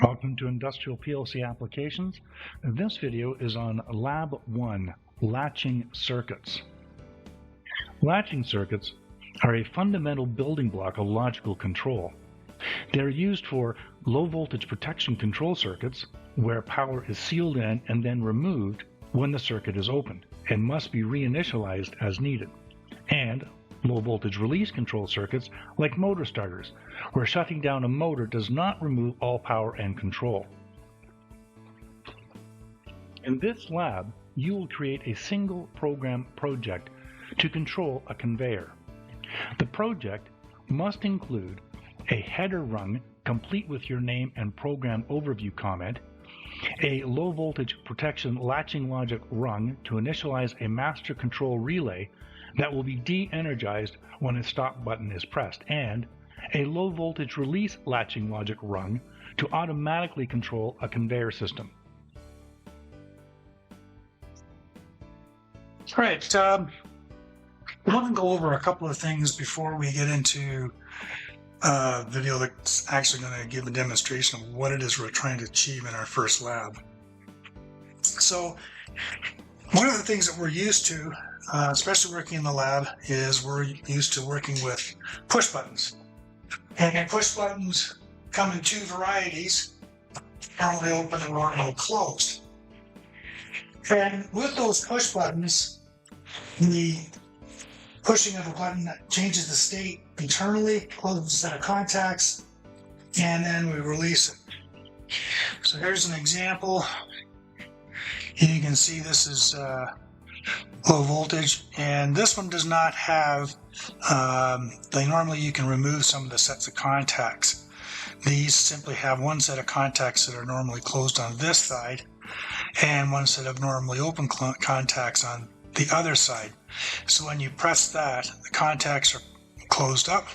Welcome to Industrial PLC Applications. This video is on Lab 1, Latching Circuits. Latching circuits are a fundamental building block of logical control. They're used for low-voltage protection control circuits, where power is sealed in and then removed when the circuit is opened, and must be reinitialized as needed. And low-voltage release control circuits like motor starters, where shutting down a motor does not remove all power and control. In this lab, you will create a single program project to control a conveyor. The project must include a header rung complete with your name and program overview comment, a low-voltage protection latching logic rung to initialize a master control relay that will be de-energized when a stop button is pressed, and a low-voltage release latching logic rung to automatically control a conveyor system. All right, I want to go over a couple of things before we get into a video that's actually going to give a demonstration of what it is we're trying to achieve in our first lab. So one of the things that we're used to, especially working in the lab, is we're used to working with push buttons. And push buttons come in two varieties, normally open and normally closed. And with those push buttons, the pushing of a button changes the state internally, closes a set of contacts, and then we release it. So here's an example. You can see this is low voltage, and this one does not have, normally you can remove some of the sets of contacts. These simply have one set of contacts that are normally closed on this side, and one set of normally open contacts on the other side. So when you press that, the contacts are closed up,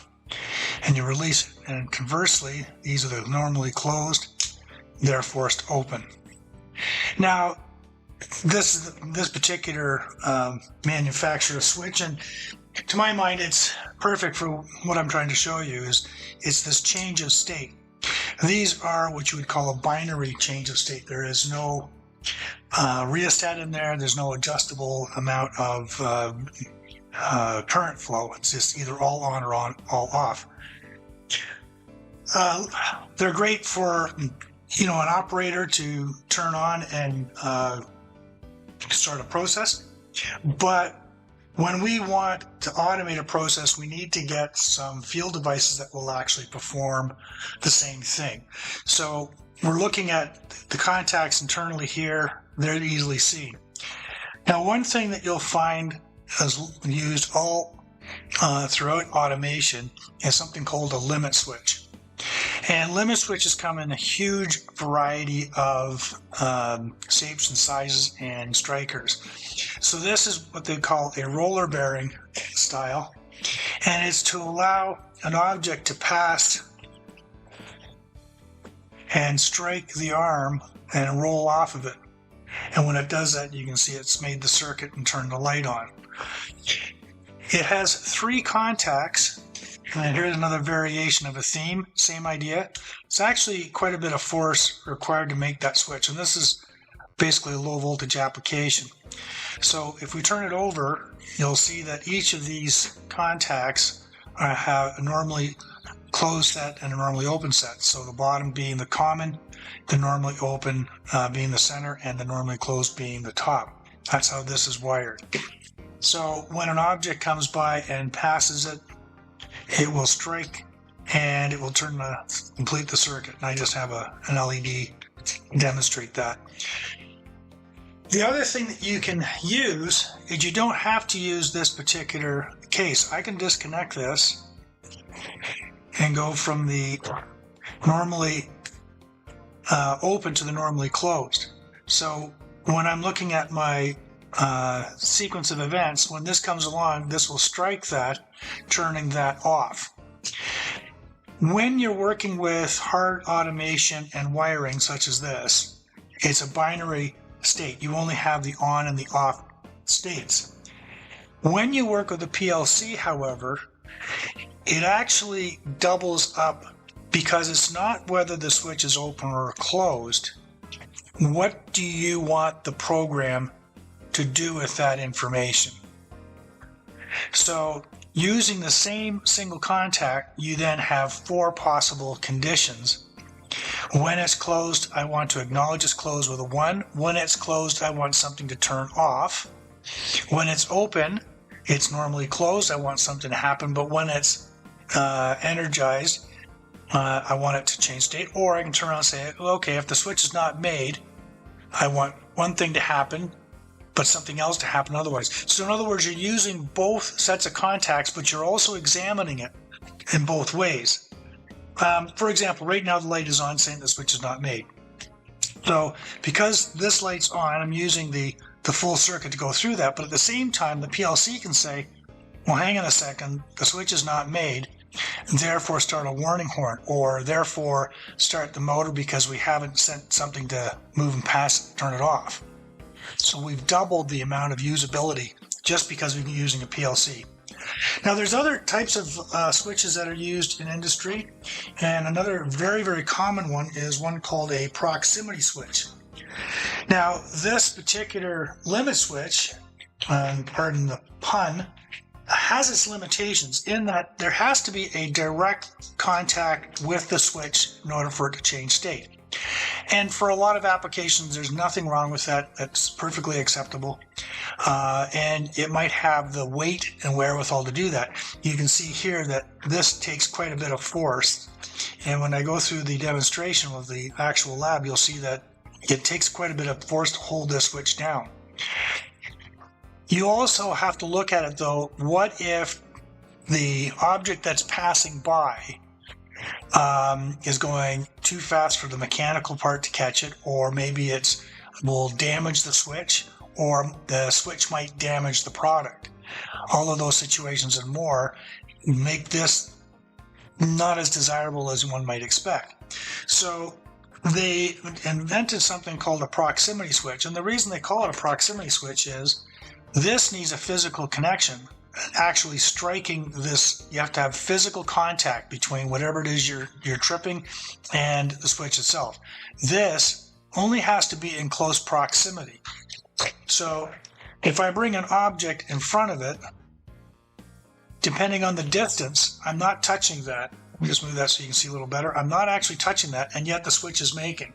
and you release it. And conversely, these are the normally closed, they're forced open. Now, this particular manufacturer switch, and to my mind it's perfect for what I'm trying to show you, is it's this change of state. These are what you would call a binary change of state. There is no rheostat in there, there's no adjustable amount of current flow. It's just either all on or all off. They're great for an operator to turn on and start a process, but when we want to automate a process, we need to get some field devices that will actually perform the same thing. So we're looking at the contacts internally here. They're easily seen. Now, one thing that you'll find is used all throughout automation is something called a limit switch. And limit switches come in a huge variety of shapes and sizes and strikers. So this is what they call a roller bearing style, and it's to allow an object to pass and strike the arm and roll off of it. And when it does that, you can see it's made the circuit and turned the light on. It has 3 contacts. And here's another variation of a theme, same idea. It's actually quite a bit of force required to make that switch, and this is basically a low voltage application. So if we turn it over, you'll see that each of these contacts have a normally closed set and a normally open set. So the bottom being the common, the normally open being the center, and the normally closed being the top. That's how this is wired. So when an object comes by and passes it, it will strike and it will complete the circuit. And I just have an LED to demonstrate that. The other thing that you can use is you don't have to use this particular case. I can disconnect this and go from the normally open to the normally closed. So when I'm looking at my sequence of events, when this comes along, this will strike that, turning that off. When you're working with hard automation and wiring such as this, it's a binary state. You only have the on and the off states. When you work with a PLC, however, it actually doubles up because it's not whether the switch is open or closed. What do you want the program to do with that information? So using the same single contact, you then have 4 possible conditions. When it's closed, I want to acknowledge it's closed with a 1. When it's closed, I want something to turn off. When it's open, it's normally closed. I want something to happen. But when it's energized, I want it to change state. Or I can turn around and say, okay, if the switch is not made, I want one thing to happen, but something else to happen otherwise. So in other words, you're using both sets of contacts, but you're also examining it in both ways. For example, right now the light is on saying the switch is not made. So because this light's on, I'm using the full circuit to go through that, but at the same time, the PLC can say, well, hang on a second, the switch is not made, and therefore start a warning horn, or therefore start the motor because we haven't sent something to move and pass, turn it off. So we've doubled the amount of usability just because we've been using a PLC. Now there's other types of switches that are used in industry, and another very, very common one is one called a proximity switch. Now this particular limit switch, pardon the pun, has its limitations in that there has to be a direct contact with the switch in order for it to change state. And for a lot of applications, there's nothing wrong with that. That's perfectly acceptable. And it might have the weight and wherewithal to do that. You can see here that this takes quite a bit of force. And when I go through the demonstration of the actual lab, you'll see that it takes quite a bit of force to hold this switch down. You also have to look at it though, what if the object that's passing by is going too fast for the mechanical part to catch it, or maybe it will damage the switch, or the switch might damage the product. All of those situations and more make this not as desirable as one might expect. So they invented something called a proximity switch, and the reason they call it a proximity switch is this needs a physical connection. Actually striking this, you have to have physical contact between whatever it is you're tripping and the switch itself. This only has to be in close proximity. So if I bring an object in front of it, depending on the distance, I'm not touching that. Let me just move that so you can see a little better. I'm not actually touching that, and yet the switch is making.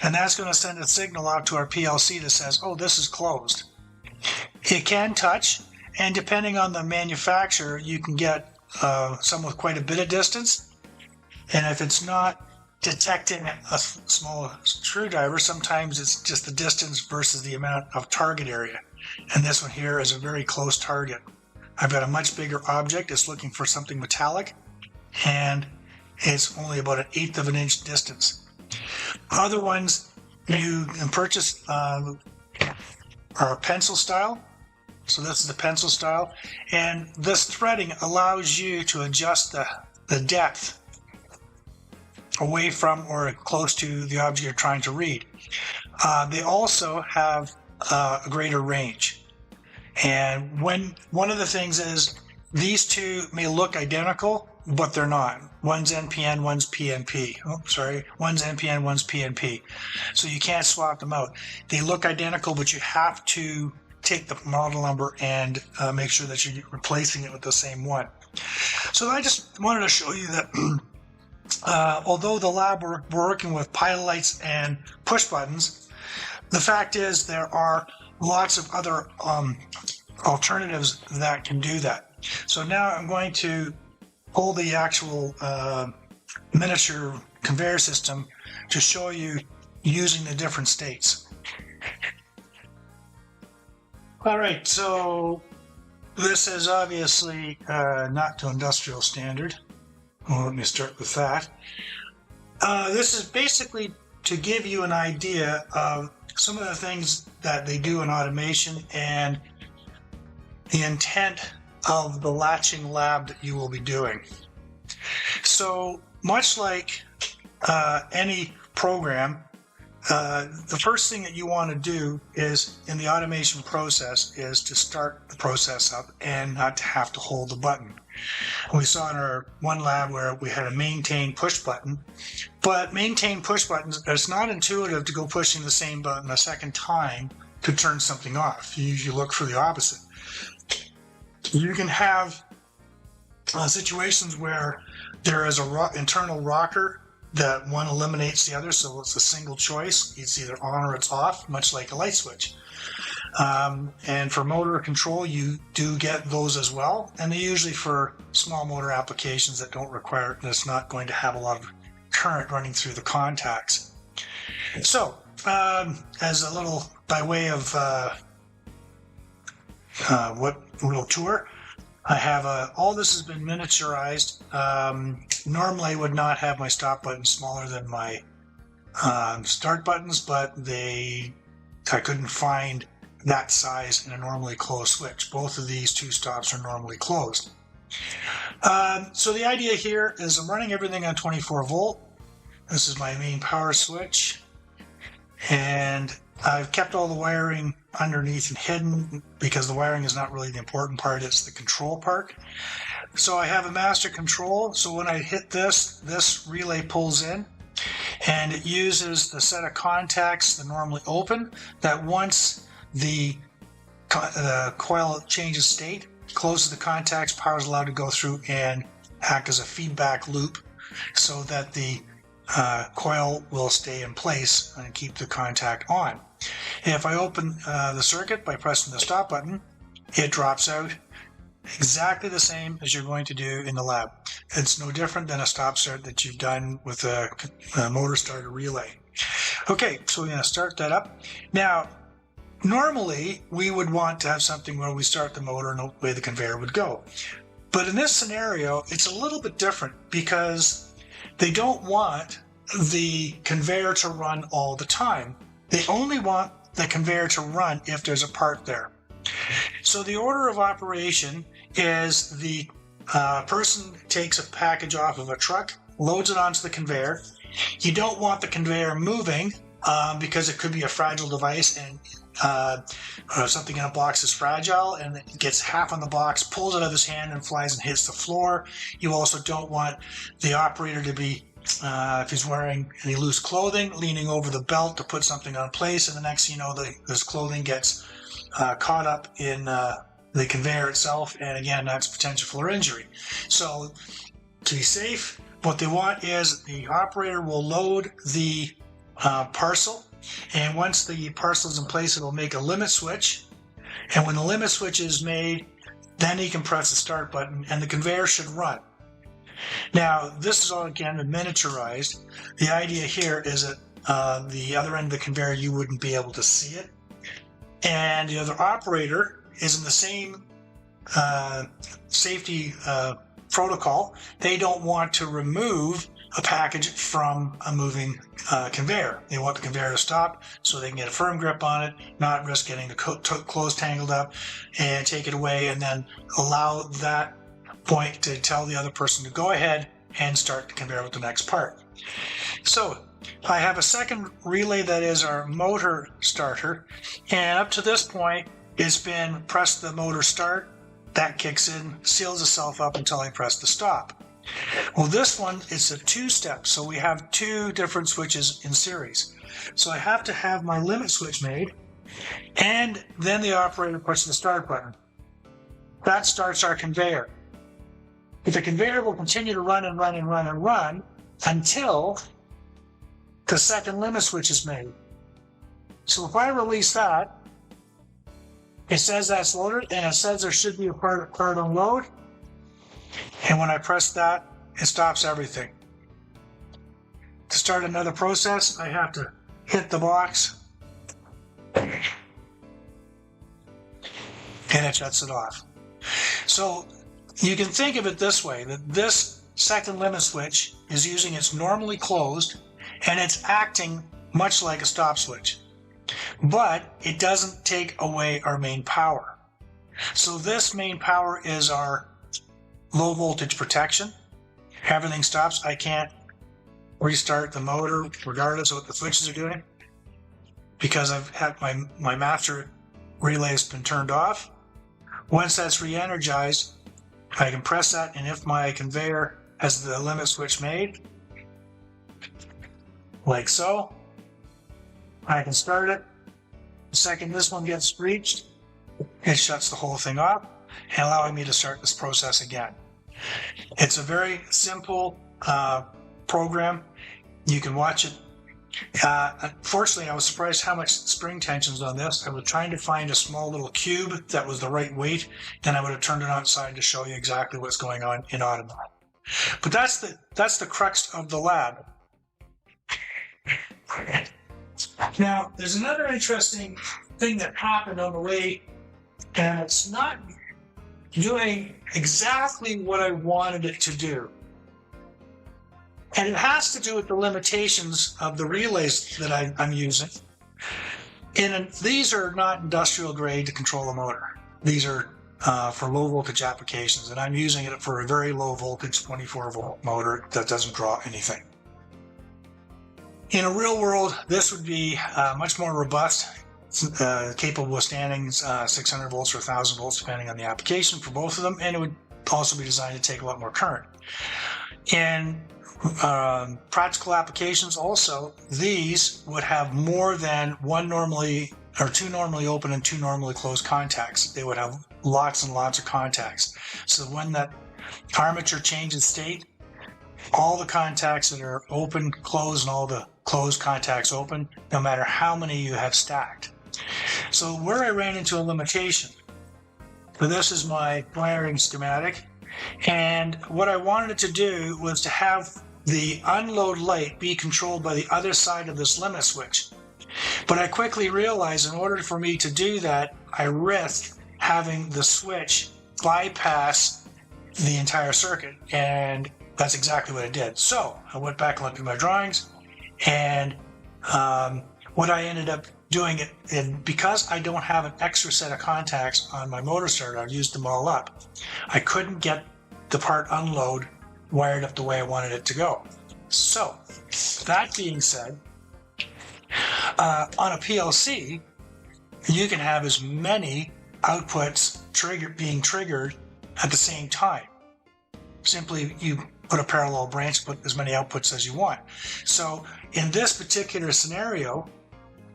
And that's going to send a signal out to our PLC that says, oh, this is closed. It can touch, and depending on the manufacturer, you can get some with quite a bit of distance. And if it's not detecting a small screwdriver, sometimes it's just the distance versus the amount of target area. And this one here is a very close target. I've got a much bigger object. It's looking for something metallic, and it's only about 1/8 of an inch distance. Other ones you can purchase are pencil style. So this is the pencil style, and this threading allows you to adjust the depth away from or close to the object you're trying to read. They also have a greater range. And one of the things is these two may look identical, but they're not. One's NPN, one's PNP. Oh, sorry. One's NPN, one's PNP. So you can't swap them out. They look identical, but you have to take the model number and make sure that you're replacing it with the same one. So I just wanted to show you that although the lab we're working with pilot lights and push buttons, the fact is there are lots of other alternatives that can do that. So now I'm going to pull the actual miniature conveyor system to show you using the different states. All right, so this is obviously not to industrial standard. Well, let me start with that. This is basically to give you an idea of some of the things that they do in automation and the intent of the latching lab that you will be doing. So much like any program, the first thing that you want to do is in the automation process is to start the process up and not to have to hold the button. We saw in our one lab where we had a maintain push button, but maintain push buttons, it's not intuitive to go pushing the same button a second time to turn something off. You usually look for the opposite. You can have situations where there is a internal rocker that one eliminates the other, so it's a single choice. It's either on or it's off, much like a light switch. And for motor control, you do get those as well, and they're usually for small motor applications that don't require, that's not going to have a lot of current running through the contacts. So, as a little, by way of what little tour, I have all this has been miniaturized. Normally I would not have my stop button smaller than my start buttons, but I couldn't find that size in a normally closed switch. Both of these two stops are normally closed. So the idea here is I'm running everything on 24 volt. This is my main power switch, and I've kept all the wiring underneath and hidden because the wiring is not really the important part, it's the control part. So I have a master control, so when I hit this relay pulls in, and it uses the set of contacts that normally open, that once the coil changes state, closes the contacts, power is allowed to go through and act as a feedback loop so that the coil will stay in place and keep the contact on. If I open the circuit by pressing the stop button, it drops out exactly the same as you're going to do in the lab. It's no different than a stop start that you've done with a motor starter relay. Okay, so we're going to start that up. Now, normally we would want to have something where we start the motor and the way the conveyor would go. But in this scenario, it's a little bit different because they don't want the conveyor to run all the time. They only want the conveyor to run if there's a part there. So the order of operation is the person takes a package off of a truck, loads it onto the conveyor. You don't want the conveyor moving because it could be a fragile device, and something in a box is fragile and it gets half on the box, pulls it out of his hand and flies and hits the floor. You also don't want the operator to be, if he's wearing any loose clothing, leaning over the belt to put something on place, and the next thing you know, this clothing gets caught up in the conveyor itself, and again, that's potential for injury. So to be safe, what they want is the operator will load the parcel, and once the parcel is in place, it'll make a limit switch, and when the limit switch is made, then he can press the start button and the conveyor should run. Now, this is all again miniaturized. The idea here is that the other end of the conveyor, you wouldn't be able to see it, and the other operator is in the same safety protocol. They don't want to remove a package from a moving conveyor. They want the conveyor to stop so they can get a firm grip on it, not risk getting the clothes tangled up, and take it away, and then allow that point to tell the other person to go ahead and start the conveyor with the next part. So I have a second relay that is our motor starter, and up to this point it's been press the motor start, that kicks in, seals itself up until I press the stop. Well, this one is a two-step, so we have two different switches in series. So I have to have my limit switch made, and then the operator pushes the start button. That starts our conveyor. But the conveyor will continue to run and run and run and run until the second limit switch is made. So if I release that, it says that's loaded, and it says there should be a part on load. And when I press that, it stops everything. To start another process, I have to hit the box, and it shuts it off. So you can think of it this way, that this second limit switch is using its normally closed, and it's acting much like a stop switch. But it doesn't take away our main power. So this main power is our low voltage protection. Everything stops. I can't restart the motor regardless of what the switches are doing because I've had my master relay has been turned off. Once that's re-energized, I can press that, and if my conveyor has the limit switch made, like so, I can start it. The second this one gets reached, it shuts the whole thing off and allowing me to start this process again. It's a very simple program. You can watch it. Unfortunately, I was surprised how much spring tension's on this. I was trying to find a small little cube that was the right weight. Then I would have turned it outside to show you exactly what's going on in Audubon. But that's the crux of the lab. Now, there's another interesting thing that happened on the way, and it's not doing exactly what I wanted it to do. And it has to do with the limitations of the relays that I'm using. These are not industrial grade to control a motor. These are for low voltage applications, and I'm using it for a very low voltage 24 volt motor that doesn't draw anything. In a real world, this would be much more robust, capable of standing 600 volts or 1000 volts depending on the application for both of them, and it would also be designed to take a lot more current. In practical applications also, these would have more than two normally open and two normally closed contacts. They would have lots and lots of contacts. So when that armature changes state, all the contacts that are open, closed, and all the closed contacts open, no matter how many you have stacked. So where I ran into a limitation, so this is my wiring schematic, and what I wanted it to do was to have the unload light be controlled by the other side of this limit switch. But I quickly realized in order for me to do that, I risked having the switch bypass the entire circuit, and that's exactly what it did. So I went back and looked at my drawings, and what I ended up doing and because I don't have an extra set of contacts on my motor starter, I've used them all up. I couldn't get the part unload wired up the way I wanted it to go. So that being said, on a PLC, you can have as many outputs being triggered at the same time. Simply, you put a parallel branch, put as many outputs as you want. So in this particular scenario,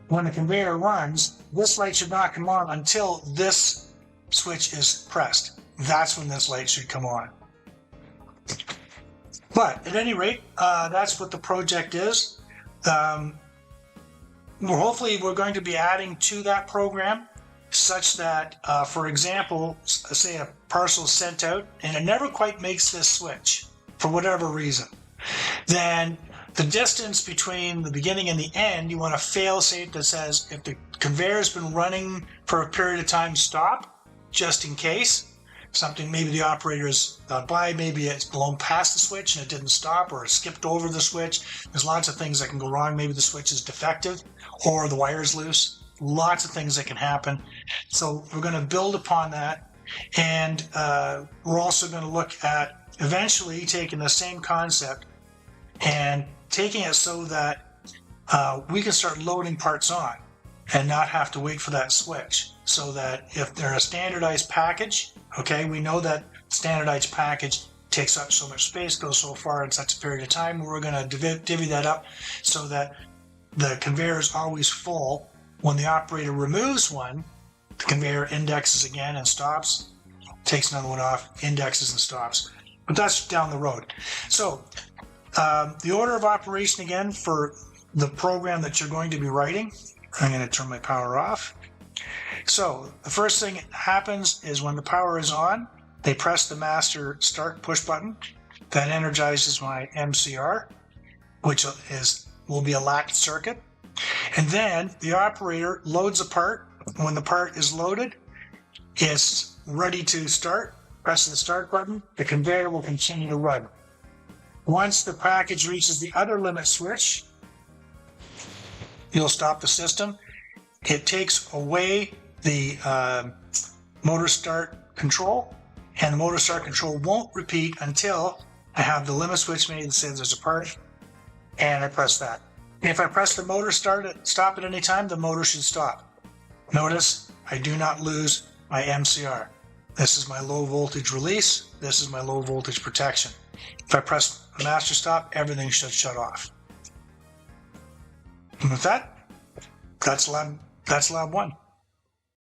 when the conveyor runs, this light should not come on until this switch is pressed. That's when this light should come on. But at any rate, that's what the project is. Hopefully we're going to be adding to that program such that, for example, say a parcel is sent out and it never quite makes this switch for whatever reason. Then the distance between the beginning and the end, you want a fail-safe that says if the conveyor has been running for a period of time, stop, just in case. Something, maybe the operator is by, maybe it's blown past the switch and it didn't stop, or it skipped over the switch. There's lots of things that can go wrong. Maybe the switch is defective or the wire is loose. Lots of things that can happen. So we're going to build upon that. And we're also going to look at eventually taking the same concept and taking it so that we can start loading parts on and not have to wait for that switch. So that if they're a standardized package, okay, we know that standardized package takes up so much space, goes so far in such a period of time. We're going to divvy that up so that the conveyor is always full. When the operator removes one, the conveyor indexes again and stops, takes another one off, indexes and stops. But that's down the road. So the order of operation again for the program that you're going to be writing, I'm going to turn my power off. So the first thing that happens is when the power is on, they press the master start push button. That energizes my MCR, which will be a lacked circuit. And then the operator loads a part. When the part is loaded, it's ready to start. Press the start button. The conveyor will continue to run. Once the package reaches the other limit switch, you'll stop the system. It takes away the motor start control, and the motor start control won't repeat until I have the limit switch made that says there's a part, and I press that. If I press the motor stop at any time, the motor should stop. Notice I do not lose my MCR. This is my low voltage release. This is my low voltage protection. If I press master stop, everything should shut off. And with that, that's lab 1.